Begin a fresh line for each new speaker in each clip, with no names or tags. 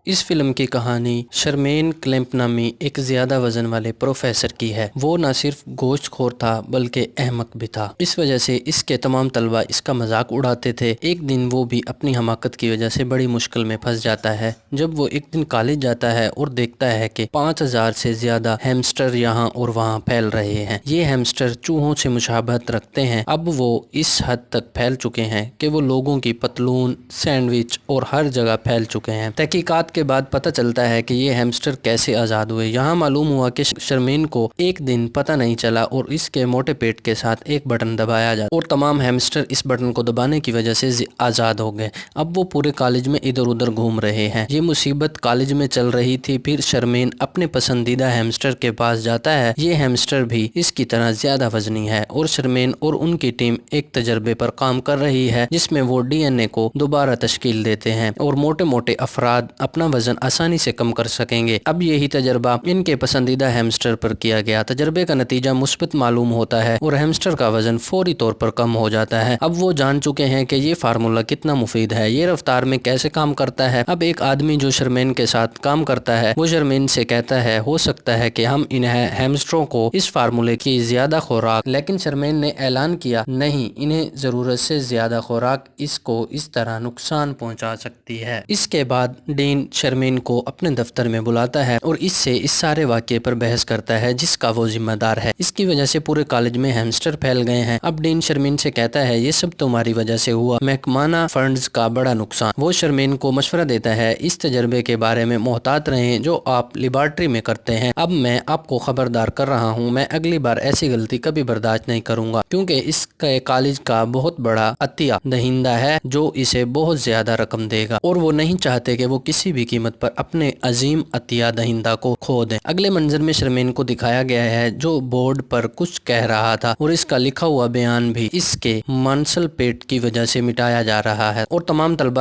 اس film کی کہانی Sharmeen clamp نامی ایک زیادہ وزن والے پروفیسر کی ہے۔ وہ نہ صرف گوشت خور تھا بلکہ احمق بھی تھا۔ اس وجہ سے اس کے تمام طلبہ اس کا مذاق اڑاتے تھے۔ ایک دن وہ بھی اپنی حماقت کی وجہ سے بڑی مشکل میں پھنس جاتا ہے جب وہ ایک دن کالج جاتا ہے اور دیکھتا ہے کہ 5000 سے زیادہ ہیمسٹر یہاں اور وہاں پھیل رہے ہیں۔ یہ ہیمسٹر چوہوں سے مشابہت رکھتے ہیں۔ اب وہ اس حد تک پھیل چکے ہیں کہ وہ لوگوں کی پتلون، سینڈوچ اور ہر جگہ پھیل چکے ہیں۔ تحقیقات کے بعد پتہ چلتا ہے کہ یہ ہیمسٹر کیسے آزاد ہوئے۔ یہاں معلوم ہوا کہ شرمین کو ایک دن پتہ نہیں چلا اور اس کے موٹے پیٹ کے ساتھ ایک بٹن دبایا جاتا اور تمام ہیمسٹر اس بٹن کو دبانے کی وجہ سے آزاد ہو گئے۔ اب وہ پورے کالج میں ادھر ادھر گھوم رہے ہیں۔ یہ مصیبت کالج میں چل رہی تھی۔ پھر شرمین اپنے پسندیدہ ہیمسٹر کے پاس جاتا ہے۔ یہ ہیمسٹر بھی اس کی طرح زیادہ وزنی ہے اور شرمین اور ان کی ٹیم ایک تجربے پر کام کر رہی ہے جس میں وہ ڈی این اے کو دوبارہ تشکیل دیتے ہیں اور موٹے موٹے افراد اپنا وزن آسانی سے کم کر سکیں گے۔ اب یہی تجربہ ان کے پسندیدہ ہیمسٹر پر کیا گیا۔ تجربے کا نتیجہ مثبت معلوم ہوتا ہے اور ہیمسٹر کا وزن فوری طور پر کم ہو جاتا ہے۔ اب وہ جان چکے ہیں کہ یہ فارمولا کتنا مفید ہے، یہ رفتار میں کیسے کام کرتا ہے۔ اب ایک آدمی جو شرمین کے ساتھ کام کرتا ہے وہ شرمین سے کہتا ہے ہو سکتا ہے کہ ہم ان ہیمسٹروں کو اس فارمولے کی زیادہ خوراک، لیکن شرمین نے اعلان کیا نہیں، انہیں ضرورت سے زیادہ خوراک اس کو اس طرح نقصان پہنچا سکتی ہے۔ اس کے بعد ڈین شرمین کو اپنے دفتر میں بلاتا ہے اور اس سے اس سارے واقعے پر بحث کرتا ہے جس کا وہ ذمہ دار ہے۔ اس کی وجہ سے پورے کالج میں ہیمسٹر پھیل گئے ہیں۔ اب ڈین شرمین سے کہتا ہے یہ سب تمہاری وجہ سے ہوا، محکمانہ فنڈز کا بڑا نقصان۔ وہ شرمین کو مشورہ دیتا ہے اس تجربے کے بارے میں محتاط رہیں جو آپ لیبارٹری میں کرتے ہیں۔ اب میں آپ کو خبردار کر رہا ہوں، میں اگلی بار ایسی غلطی کبھی برداشت نہیں کروں گا کیونکہ اس کے کالج کا بہت بڑا عطیہ دہندہ ہے جو اسے بہت زیادہ رقم دے گا اور وہ نہیں چاہتے کہ وہ کسی بھی قیمت پر اپنے عظیم عطیہ دہندہ کو کھو دیں۔ اگلے منظر میں شرمین کو دکھایا گیا ہے جو بورڈ پر کچھ کہہ رہا تھا اور اس کا لکھا ہوا بیان بھی اس کے منسل پیٹ کی وجہ سے مٹایا جا رہا ہے اور تمام طالب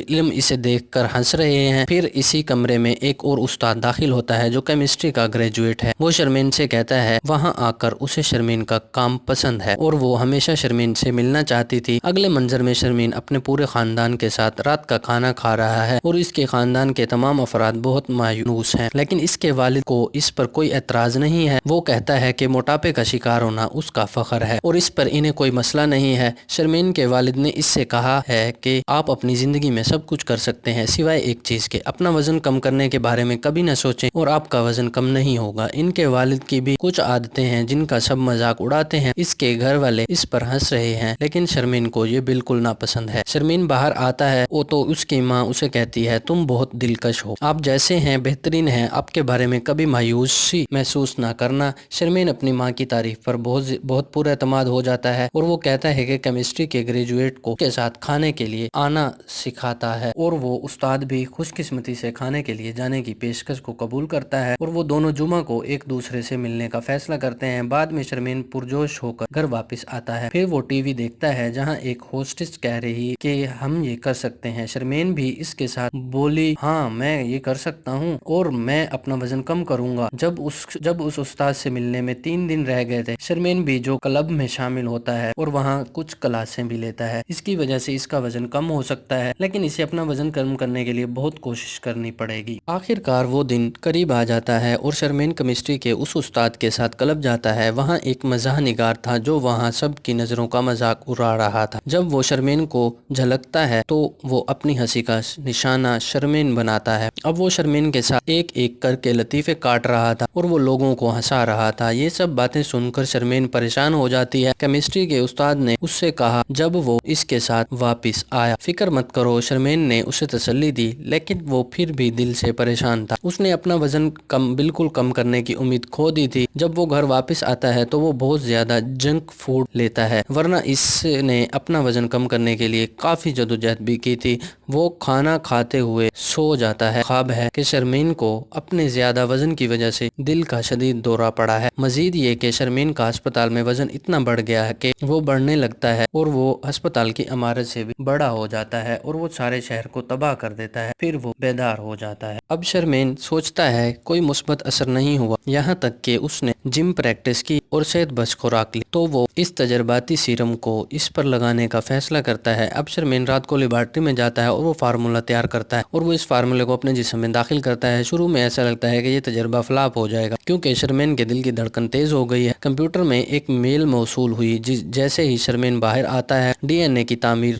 علم اسے دیکھ کر ہنس رہے ہیں۔ پھر اسی کمرے میں ایک اور استاد داخل ہوتا ہے جو کیمسٹری کا گریجویٹ ہے۔ وہ شرمین سے کہتا ہے وہاں آ کر اسے شرمین کا کام پسند ہے اور وہ ہمیشہ شرمین سے ملنا چاہتی تھی۔ اگلے منظر میں شرمین اپنے پورے خاندان کے ساتھ رات کا کھانا کھا رہا ہے اور اس کے خاندان کے تمام افراد بہت مایوس ہیں، لیکن اس کے والد کو اس پر کوئی اعتراض نہیں ہے۔ وہ کہتا ہے کہ موٹاپے کا شکار ہونا اس کا فخر ہے اور اس پر انہیں کوئی مسئلہ نہیں ہے۔ شرمین کے والد نے اس سے کہا ہے کہ آپ اپنی زندگی میں سب کچھ کر سکتے ہیں سوائے ایک چیز کے، اپنا وزن کم کرنے کے بارے میں کبھی نہ سوچیں اور آپ کا وزن کم نہیں ہوگا۔ ان کے والد کی بھی کچھ عادتیں ہیں جن کا سب مذاق اڑاتے ہیں۔ اس کے گھر والے اس پر ہنس رہے ہیں لیکن شرمین کو یہ بالکل ناپسند ہے۔ شرمین باہر آتا ہے تو اس کی ماں اسے کہتی ہے تم بہت دلکش ہو، آپ جیسے ہیں بہترین ہیں، آپ کے بارے میں کبھی مایوسی محسوس نہ کرنا۔ شرمین اپنی ماں کی تعریف پر بہت پر اعتماد ہو جاتا ہے اور وہ کہتا ہے کہ کیمسٹری کے گریجویٹ کو کے ساتھ کھانے کے لیے آنا سکھاتا ہے اور وہ استاد بھی خوش قسمتی سے کھانے کے لیے جانے کی پیشکش کو قبول کرتا ہے اور وہ دونوں جمعہ کو ایک دوسرے سے ملنے کا فیصلہ کرتے ہیں۔ بعد میں شرمین پرجوش ہو کر گھر واپس آتا ہے۔ پھر وہ ٹی وی دیکھتا ہے جہاں ایک ہوسٹس کہہ رہی کہ ہم یہ کر سکتے ہیں۔ شرمین بھی اس کے ساتھ بولی ہاں میں یہ کر سکتا ہوں اور میں اپنا وزن کم کروں گا۔ جب اس استاد سے ملنے میں 3 دن رہ گئے تھے، شرمین بھی جو کلب میں شامل ہوتا ہے اور وہاں کچھ کلاسیں بھی لیتا ہے۔ اس کی وجہ سے اس کا وزن کم ہو سکتا ہے لیکن اسے اپنا وزن کم کرنے کے لیے بہت کوشش کرنی پڑے گی۔ آخر کار وہ دن قریب آ جاتا ہے اور شرمین کیمسٹری کے اس استاد کے ساتھ کلب جاتا ہے۔ وہاں ایک مزاح نگار تھا جو وہاں سب کی نظروں کا مذاق اڑا رہا تھا۔ جب وہ شرمین کو جھلکتا ہے تو وہ اپنی ہنسی کا نشانہ شرمین بناتا ہے۔ اب وہ شرمین کے ساتھ ایک ایک کر کے لطیفے کاٹ رہا تھا اور وہ لوگوں کو ہنسا رہا تھا۔ یہ سب باتیں سن کر شرمین پریشان ہو جاتی ہے۔ کیمسٹری کے استاد نے اس سے کہا جب وہ اس کے ساتھ واپس آیا فکر مت کرو، شرمین نے اسے تسلی دی لیکن وہ پھر بھی دل سے پریشان تھا۔ اس نے اپنا وزن بالکل کم کرنے کی امید کھو دی تھی۔ جب وہ گھر واپس آتا ہے تو وہ بہت زیادہ جنک فوڈ لیتا ہے ورنہ اس نے اپنا وزن کم کرنے کے لیے کافی جدوجہد بھی کی تھی۔ وہ کھانا کھاتے ہوئے سو جاتا ہے۔ خواب ہے کہ شرمین کو اپنے زیادہ وزن کی وجہ سے دل کا شدید دورہ پڑا ہے۔ مزید یہ کہ شرمین کا ہسپتال میں وزن اتنا بڑھ گیا ہے کہ وہ بڑھنے لگتا ہے اور وہ ہسپتال کی عمارت سے بھی بڑا ہو جاتا ہے اور وہ سارے شہر کو تباہ کر دیتا ہے۔ پھر وہ بیدار ہو جاتا ہے۔ اب شرمین سوچتا ہے کوئی مثبت اثر نہیں ہوا یہاں تک کہ اس نے جم پریکٹس کی اور صحت بخش خوراک لی تو وہ اس تجرباتی سیرم کو اس پر لگانے کا فیصلہ کرتا ہے۔ اب شرمین رات کو لیبارٹری میں جاتا ہے اور وہ فارمولا تیار کرتا ہے اور وہ اس فارمولے کو اپنے جسم میں داخل کرتا ہے۔ شروع میں ایسا لگتا ہے کہ یہ تجربہ فلاپ ہو جائے گا کیونکہ شرمین کے دل کی دھڑکن تیز ہو گئی ہے۔ کمپیوٹر میں ایک میل موصول ہوئی، جیسے ہی شرمین باہر آتا ہے ڈی این اے کی تعمیر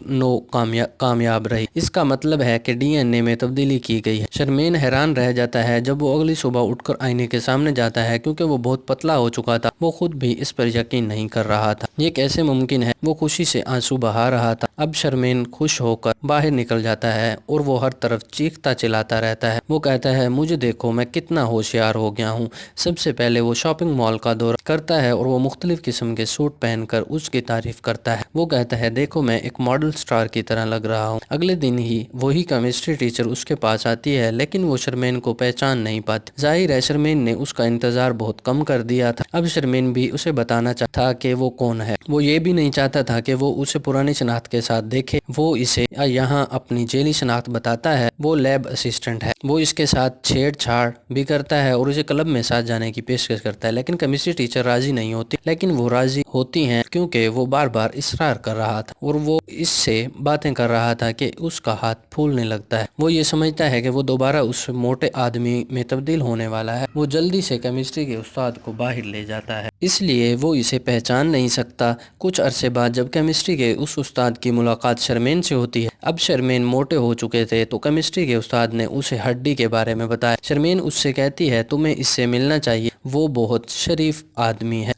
کامیاب رہی۔ اس کا مطلب ہے کہ ڈی این اے میں تبدیلی کی گئی ہے۔ شرمین حیران رہ جاتا ہے جب وہ اگلی صبح اٹھ کر آئینے کے سامنے جاتا ہے کیونکہ وہ بہت پتلا ہو چکا تھا۔ وہ خود بھی اس پر یقین نہیں کر رہا تھا، یہ کیسے ممکن ہے؟ وہ خوشی سے آنسو بہا رہا تھا۔ اب شرمین خوش ہو کر باہر نکل جاتا ہے اور وہ ہر طرف چیختا چلاتا رہتا ہے۔ وہ کہتا ہے مجھے دیکھو میں کتنا ہوشیار ہو گیا ہوں۔ سب سے پہلے وہ شاپنگ مال کا دورہ کرتا ہے اور وہ مختلف قسم کے سوٹ پہن کر اس کی تعریف کرتا ہے۔ وہ کہتا ہے دیکھو میں ایک ماڈل سٹار کی طرح لگ رہا ہوں۔ اگلے دن ہی وہی کیمسٹری ٹیچر اس کے پاس آتی ہے لیکن وہ شرمین کو پہچان نہیں پاتی۔ ظاہر ہے شرمین نے اس کا انتظار بہت کم کر دیا تھا۔ اب شرمین بھی اسے بتانا چاہتا تھا کہ وہ کون ہے۔ وہ یہ بھی نہیں چاہتا تھا کہ وہ اسے پرانی شناخت کے ساتھ دیکھے۔ وہ اسے یہاں اپنی ذیلی شناخت بتاتا ہے، وہ لیب اسسٹنٹ ہے۔ وہ اس کے ساتھ چھیڑ چھاڑ بھی کرتا ہے اور اسے کلب میں ساتھ جانے کی پیشکش کرتا ہے لیکن کیمسٹری ٹیچر راضی نہیں ہوتی، لیکن وہ راضی ہوتی ہیں کیونکہ وہ بار بار اصرار کر رہا تھا اور وہ اس سے باتیں کر رہا تھا کہ اس کا ہاتھ پھولنے لگتا ہے۔ وہ یہ سمجھتا ہے کہ وہ دوبارہ اس موٹے آدمی میں تبدیل ہونے والا ہے۔ وہ جلدی سے کیمسٹری کے استاد کو باہر لے جاتا ہے، اس لیے وہ اسے پہچان نہیں سکتا۔ کچھ عرصے بعد جب کیمسٹری کے اس استاد کی ملاقات شرمین سے ہوتی ہے، اب شرمین موٹے ہو چکے تھے تو کیمسٹری کے استاد نے اسے ہڈی کے بارے میں بتایا۔ شرمین اس سے کہتی ہے تمہیں اس سے ملنا چاہیے، وہ بہت شریف آدمی ہے۔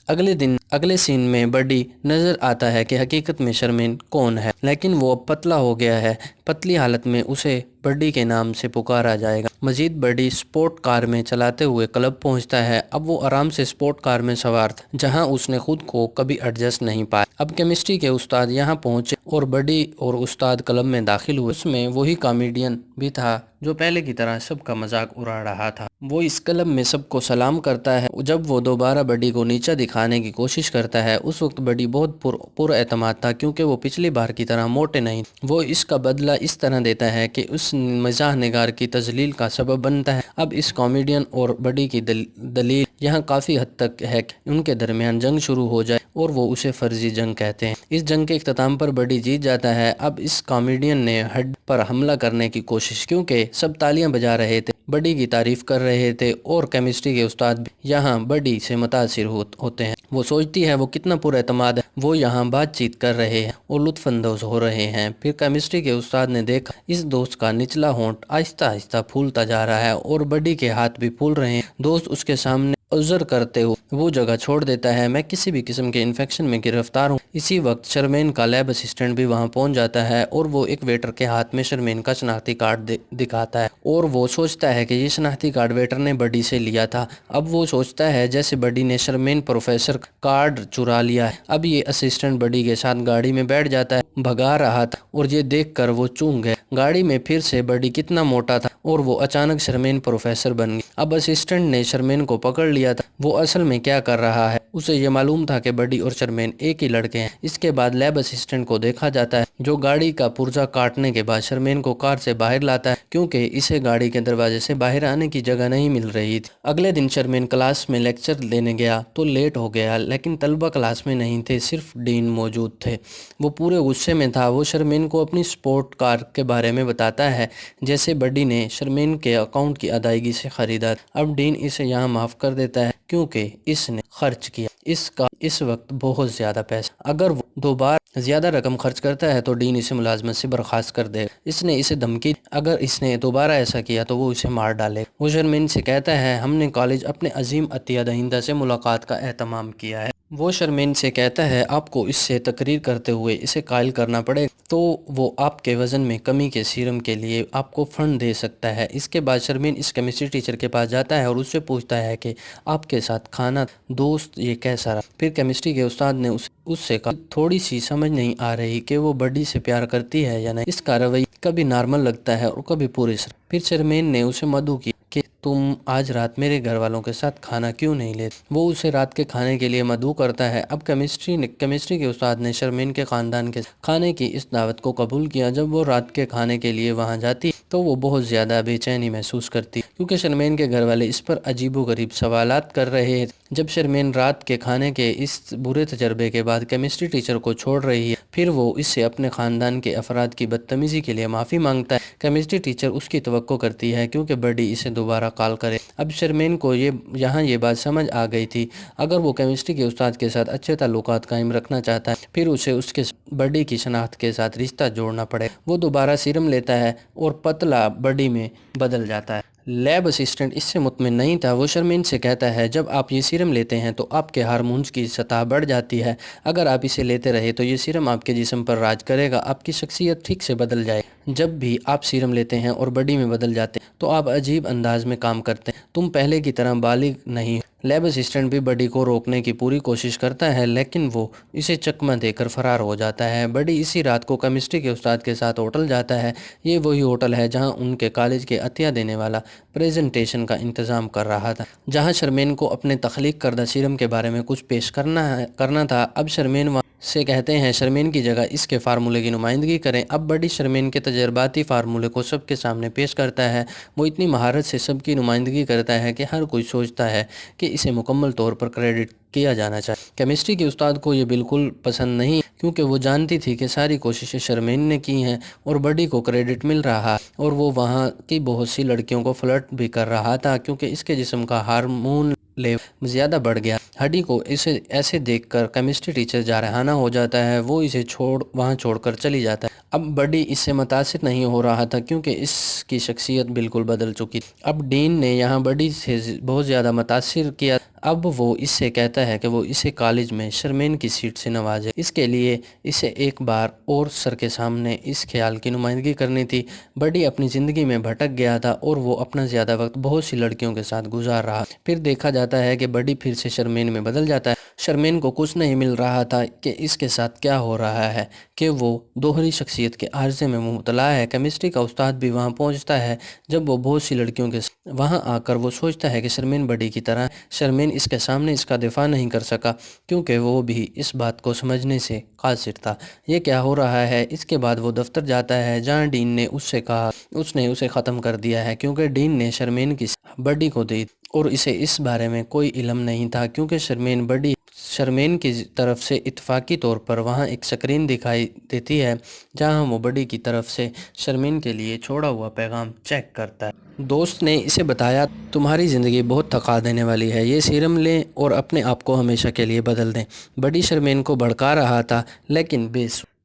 اگلے سین میں بڈی نظر آتا ہے کہ حقیقت میں شرمین کون ہے، لیکن وہ اب پتلا ہو گیا ہے۔ پتلی حالت میں اسے بڈی کے نام سے پکارا جائے گا۔ مزید بڈی سپورٹ کار میں چلاتے ہوئے کلب پہنچتا ہے۔ اب وہ آرام سے سپورٹ کار میں سوار تھا جہاں اس نے خود کو کبھی ایڈجسٹ نہیں پایا۔ اب کیمسٹری کے استاد یہاں پہنچے اور بڈی اور استاد کلب میں داخل ہوئے۔ اس میں وہی کامیڈین بھی تھا جو پہلے کی طرح سب کا مذاق اڑا رہا تھا۔ وہ اس کلب میں سب کو سلام کرتا ہے۔ جب وہ دوبارہ بڈی کو نیچا دکھانے کی کوشش کرتا ہے اس وقت بڈی بہت پر اعتماد تھا کیونکہ وہ پچھلی بار کی طرح موٹے نہیں۔ وہ اس کا بدلہ اس طرح دیتا ہے کہ اس مزاح نگار کی تذلیل کا سبب بنتا ہے۔ اب اس کامیڈین اور بڈی کی دلیل یہاں کافی حد تک ہے کہ ان کے درمیان جنگ شروع ہو جائے اور وہ اسے فرضی جنگ کہتے ہیں۔ اس جنگ کے اختتام پر بڈی جیت جاتا ہے۔ اب اس کامیڈین نے ہڈ پر حملہ کرنے کی کوشش کیونکہ سب تالیاں بجا رہے تھے، بڈی کی تعریف کر رہے تھے اور کیمسٹری کے استاد بھی یہاں بڈی سے متاثر ہوتے ہیں۔ وہ سوچتی ہے وہ کتنا پر اعتماد ہے، وہ یہاں بات چیت کر رہے ہیں اور لطف اندوز ہو رہے ہیں۔ پھر کیمسٹری کے استاد نے دیکھا اس دوست کا نچلا ہونٹ آہستہ آہستہ پھولتا جا رہا ہے اور بڈی کے ہاتھ بھی پھول رہے ہیں۔ دوست اس کے سامنے عذر کرتے ہوئے وہ جگہ چھوڑ دیتا ہے، میں کسی بھی قسم کے انفیکشن میں گرفتار ہوں۔ اسی وقت شرمین کا لیب اسسٹنٹ بھی وہاں پہنچ جاتا ہے اور وہ ایک ویٹر کے ہاتھ میں شرمین کا شناختی کارڈ دکھاتا ہے اور وہ سوچتا ہے کہ یہ شناختی کارڈ ویٹر نے بڈی سے لیا تھا۔ اب وہ سوچتا ہے جیسے بڈی نے شرمین پروفیسر کارڈ چرا لیا ہے۔ اب یہ اسسٹنٹ بڈی کے ساتھ گاڑی میں بیٹھ جاتا ہے، بھگا رہا تھا اور یہ دیکھ کر وہ چونک گئے۔ گاڑی میں پھر سے بڈی کتنا موٹا تھا اور وہ اچانک شرمین پروفیسر بن گئی۔ اب اسسٹنٹ نے شرمین کو پکڑ لیا تھا، وہ اصل میں کیا کر رہا ہے؟ اسے یہ معلوم تھا کہ بڈی اور شرمین ایک ہی لڑکے ہیں۔ اس کے بعد لیب اسسٹنٹ کو دیکھا جاتا ہے جو گاڑی کا پرزہ کاٹنے کے بعد شرمین کو کار سے باہر لاتا ہے کیونکہ اسے گاڑی کے دروازے سے باہر آنے کی جگہ نہیں مل رہی تھی۔ اگلے دن شرمین کلاس میں لیکچر دینے گیا تو لیٹ ہو گیا لیکن طلبہ کلاس میں نہیں تھے، صرف ڈین موجود تھے۔ وہ پورے غصے میں تھا۔ وہ شرمین کو اپنی سپورٹ کار کے بارے میں بتاتا ہے جیسے بڈی نے شرمین کے اکاؤنٹ کی ادائیگی سے خریدا۔ اب ڈین اسے یہاں معاف کر دیتا ہے کیونکہ اس نے خرچ کیا اس کا اس وقت بہت زیادہ پیسہ۔ اگر وہ دوبارہ زیادہ رقم خرچ کرتا ہے تو ڈین اسے ملازمت سے برخاست کر دے گا۔ اس نے اسے دھمکی دی اگر اس نے دوبارہ ایسا کیا تو وہ اسے مار ڈالے گا۔ وہ شرمین سے کہتا ہے ہم نے کالج اپنے عظیم عطیہ دہندہ سے ملاقات کا اہتمام کیا ہے۔ وہ شرمین سے کہتا ہے آپ کو اس سے تقریر کرتے ہوئے اسے قائل کرنا پڑے گا تو وہ آپ کے وزن میں کمی کے سیرم کے لیے آپ کو فنڈ دے سکتا ہے۔ اس کے بعد شرمین اس کیمسٹری ٹیچر کے پاس جاتا ہے اور اس سے پوچھتا ہے کہ آپ کے ساتھ کھانا دوست یہ کیسا رہا؟ پھر کیمسٹری کے استاد نے اس سے کہا تھوڑی سی سمجھ نہیں آ رہی کہ وہ بڈی سے پیار کرتی ہے یا نہیں، اس کا رویہ کبھی نارمل لگتا ہے اور کبھی پورے سر۔ پھر شرمین نے اسے مدعو کیا کہ تم آج رات میرے گھر والوں کے ساتھ کھانا کیوں نہیں لیتے؟ وہ اسے رات کے کھانے کے لیے مدعو کرتا ہے۔ اب کیمسٹری کے استاد نے شرمین کے خاندان کے کھانے کی اس دعوت کو قبول کیا۔ جب وہ رات کے کھانے کے لیے وہاں جاتی تو وہ بہت زیادہ بے چینی محسوس کرتی کیونکہ شرمین کے گھر والے اس پر عجیب و غریب سوالات کر رہے جب شرمین رات کے کھانے کے اس برے تجربے کے بعد کیمسٹری ٹیچر کو چھوڑ رہی ہے، پھر وہ اس سے اپنے خاندان کے افراد کی بدتمیزی کے لیے معافی مانگتا ہے۔ کیمسٹری ٹیچر اس کی توقع کرتی ہے کیونکہ بڈی اسے دوبارہ کال کرے۔ اب شرمین کو یہاں یہ بات سمجھ آ گئی تھی، اگر وہ کیمسٹری کے استاد کے ساتھ اچھے تعلقات قائم رکھنا چاہتا ہے، پھر اسے اس کے بڈی کی شناخت کے ساتھ رشتہ جوڑنا پڑے۔ وہ دوبارہ سیرم لیتا ہے اور پتلا بڈی میں بدل جاتا ہے۔ لیب اسسٹنٹ اس سے مطمئن نہیں تھا۔ وہ شرمین سے کہتا ہے، جب آپ یہ سیرم لیتے ہیں تو آپ کے ہارمونز کی سطح بڑھ جاتی ہے۔ اگر آپ اسے لیتے رہے تو یہ سیرم آپ کے جسم پر راج کرے گا، آپ کی شخصیت ٹھیک سے بدل جائے گی۔ جب بھی آپ سیرم لیتے ہیں اور بڈی میں بدل جاتے ہیں تو آپ عجیب انداز میں کام کرتے ہیں، تم پہلے کی طرح بالغ نہیں ہو۔ لیب اسسٹنٹ بھی بڈی کو روکنے کی پوری کوشش کرتا ہے لیکن وہ اسے چکمہ دے کر فرار ہو جاتا ہے۔ بڈی اسی رات کو کیمسٹری کے استاد کے ساتھ ہوٹل جاتا ہے۔ یہ وہی ہوٹل ہے جہاں ان کے کالج کے عطیہ دینے والا پریزنٹیشن کا انتظام کر رہا تھا، جہاں شرمین کو اپنے تخلیق کردہ سیرم کے بارے میں کچھ پیش کرنا تھا۔ اب شرمین وہاں سے کہتے ہیں شرمین کی جگہ اس کے فارمولے کی نمائندگی کریں۔ اب بڈی شرمین کے تجرباتی فارمولے کو سب کے سامنے پیش کرتا ہے۔ وہ اتنی مہارت سے سب کی نمائندگی کرتا ہے کہ ہر کوئی سوچتا ہے کہ اسے مکمل طور پر کریڈٹ کیا جانا چاہیے۔ کیمسٹری کے استاد کو یہ بالکل پسند نہیں کیونکہ وہ جانتی تھی کہ ساری کوششیں شرمین نے کی ہیں اور بڈی کو کریڈٹ مل رہا، اور وہ وہاں کی بہت سی لڑکیوں کو فلرٹ بھی کر رہا تھا کیونکہ اس کے جسم کا ہارمون لیول زیادہ بڑھ گیا۔ ہڈی کو اسے ایسے دیکھ کر کیمسٹری ٹیچر جارحانہ ہو جاتا ہے، وہ اسے وہاں چھوڑ کر چلی جاتا ہے۔ اب بڈی اس سے متاثر نہیں ہو رہا تھا کیونکہ اس کی شخصیت بالکل بدل چکی تھی۔ اب ڈین نے یہاں بڈی سے بہت زیادہ متاثر کیا۔ اب وہ اس سے کہتا ہے کہ وہ اسے کالج میں شرمین کی سیٹ سے نوازے۔ اس کے لیے اسے ایک بار اور سر کے سامنے اس خیال کی نمائندگی کرنی تھی۔ بڈی اپنی زندگی میں بھٹک گیا تھا اور وہ اپنا زیادہ وقت بہت سی لڑکیوں کے ساتھ گزار رہا۔ پھر دیکھا جاتا ہے کہ بڈی پھر سے شرمین میں بدل جاتا ہے۔ شرمین کو کچھ نہیں مل رہا تھا کہ اس کے ساتھ کیا ہو رہا ہے کہ وہ دوہری شخصیت کے عارضے میں مبتلا ہے۔ کیمسٹری کا استاد بھی وہاں پہنچتا ہے جب وہ بہت سی لڑکیوں کے ساتھ وہاں آ کر وہ سوچتا ہے کہ شرمین بڈی کی طرح شرمین اس کے سامنے اس کا دفاع نہیں کر سکا کیونکہ وہ بھی اس بات کو سمجھنے سے قاصر تھا یہ کیا ہو رہا ہے۔ اس کے بعد وہ دفتر جاتا ہے جہاں ڈین نے اس سے کہا اس نے اسے ختم کر دیا ہے کیونکہ ڈین نے شرمین کی بڈی کو دی اور اسے اس بارے میں کوئی علم نہیں تھا کیونکہ شرمین کی طرف سے اتفاقی طور پر وہاں ایک سکرین دکھائی دیتی ہے جہاں وہ بڈی کی طرف سے شرمین کے لیے چھوڑا ہوا پیغام چیک کرتا ہے۔ دوست نے اسے بتایا تمہاری زندگی بہت تھکا دینے والی ہے، یہ سیرم لیں اور اپنے آپ کو ہمیشہ کے لیے بدل دیں۔ بڈی شرمین کو بھڑکا رہا تھا لیکن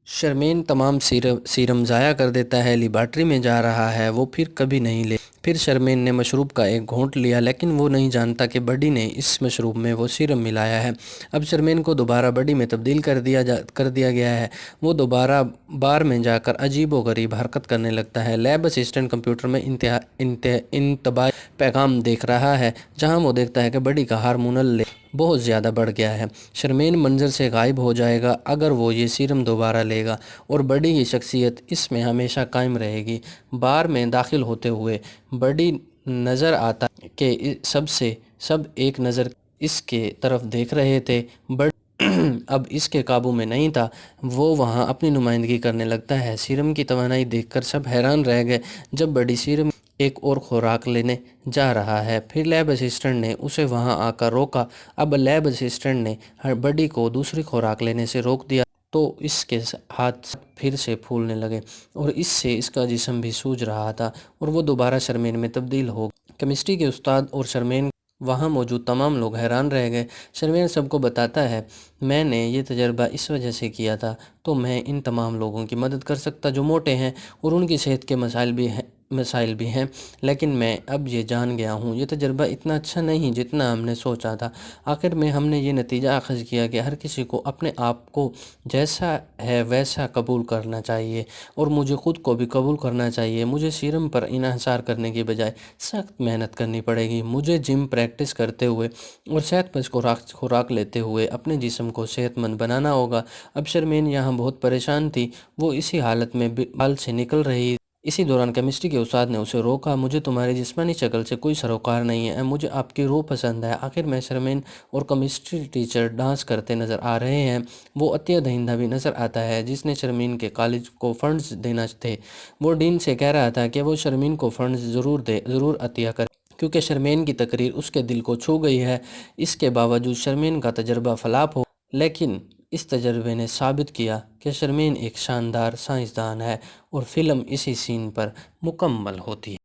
شرمین تمام سیرم ضائع کر دیتا ہے، لیبارٹری میں جا رہا ہے، وہ پھر کبھی نہیں لے۔ پھر شرمین نے مشروب کا ایک گھونٹ لیا لیکن وہ نہیں جانتا کہ بڈی نے اس مشروب میں وہ سیرم ملایا ہے۔ اب شرمین کو دوبارہ بڈی میں تبدیل کر دیا گیا ہے۔ وہ دوبارہ بار میں جا کر عجیب و غریب حرکت کرنے لگتا ہے۔ لیب اسسٹنٹ کمپیوٹر میں انتباہی پیغام دیکھ رہا ہے جہاں وہ دیکھتا ہے کہ بڈی کا ہارمونل لیول بہت زیادہ بڑھ گیا ہے۔ شرمین منظر سے غائب ہو جائے گا اگر وہ یہ سیرم دوبارہ لے گا اور بڈی کی شخصیت اس میں ہمیشہ قائم رہے گی۔ بار میں داخل ہوتے ہوئے بڈی نظر آتا کہ سب ایک نظر اس کے طرف دیکھ رہے تھے۔ بڈی اب اس کے قابو میں نہیں تھا، وہ وہاں اپنی نمائندگی کرنے لگتا ہے۔ سیرم کی توانائی دیکھ کر سب حیران رہ گئے جب بڈی سیرم ایک اور خوراک لینے جا رہا ہے۔ پھر لیب اسسٹنٹ نے اسے وہاں آ کر روکا۔ اب لیب اسسٹنٹ نے بڈی کو دوسری خوراک لینے سے روک دیا تو اس کے ہاتھ پھر سے پھولنے لگے اور اس سے اس کا جسم بھی سوج رہا تھا اور وہ دوبارہ شرمین میں تبدیل ہو گیا۔ کیمسٹری کے استاد اور شرمین وہاں موجود تمام لوگ حیران رہ گئے۔ شرمین سب کو بتاتا ہے میں نے یہ تجربہ اس وجہ سے کیا تھا تو میں ان تمام لوگوں کی مدد کر سکتا جو موٹے ہیں اور ان کی صحت کے مسائل بھی ہیں، لیکن میں اب یہ جان گیا ہوں یہ تجربہ اتنا اچھا نہیں جتنا ہم نے سوچا تھا۔ آخر میں ہم نے یہ نتیجہ اخذ کیا کہ ہر کسی کو اپنے آپ کو جیسا ہے ویسا قبول کرنا چاہیے اور مجھے خود کو بھی قبول کرنا چاہیے۔ مجھے سیرم پر انحصار کرنے کی بجائے سخت محنت کرنی پڑے گی۔ مجھے جم پریکٹس کرتے ہوئے اور صحت بخش خوراک لیتے ہوئے اپنے جسم کو صحت مند بنانا ہوگا۔ اب شرمین یہاں بہت پریشان تھی، وہ اسی حالت میں بال سے نکل رہی۔ اسی دوران کیمسٹری کے استاد نے اسے روکا، مجھے تمہاری جسمانی شکل سے کوئی سروکار نہیں ہے، مجھے آپ کی روح پسند ہے۔ آخر میں شرمین اور کیمسٹری ٹیچر ڈانس کرتے نظر آ رہے ہیں۔ وہ عطیہ دہندہ بھی نظر آتا ہے جس نے شرمین کے کالج کو فنڈز دینا تھے۔ وہ ڈین سے کہہ رہا تھا کہ وہ شرمین کو فنڈز ضرور عطیہ کرے کیونکہ شرمین کی تقریر اس کے دل کو چھو گئی ہے۔ اس کے باوجود شرمین کا تجربہ فلاپ ہو، لیکن اس تجربے نے ثابت کیا کہ شرمین ایک شاندار سائنسدان ہے اور فلم اسی سین پر مکمل ہوتی ہے۔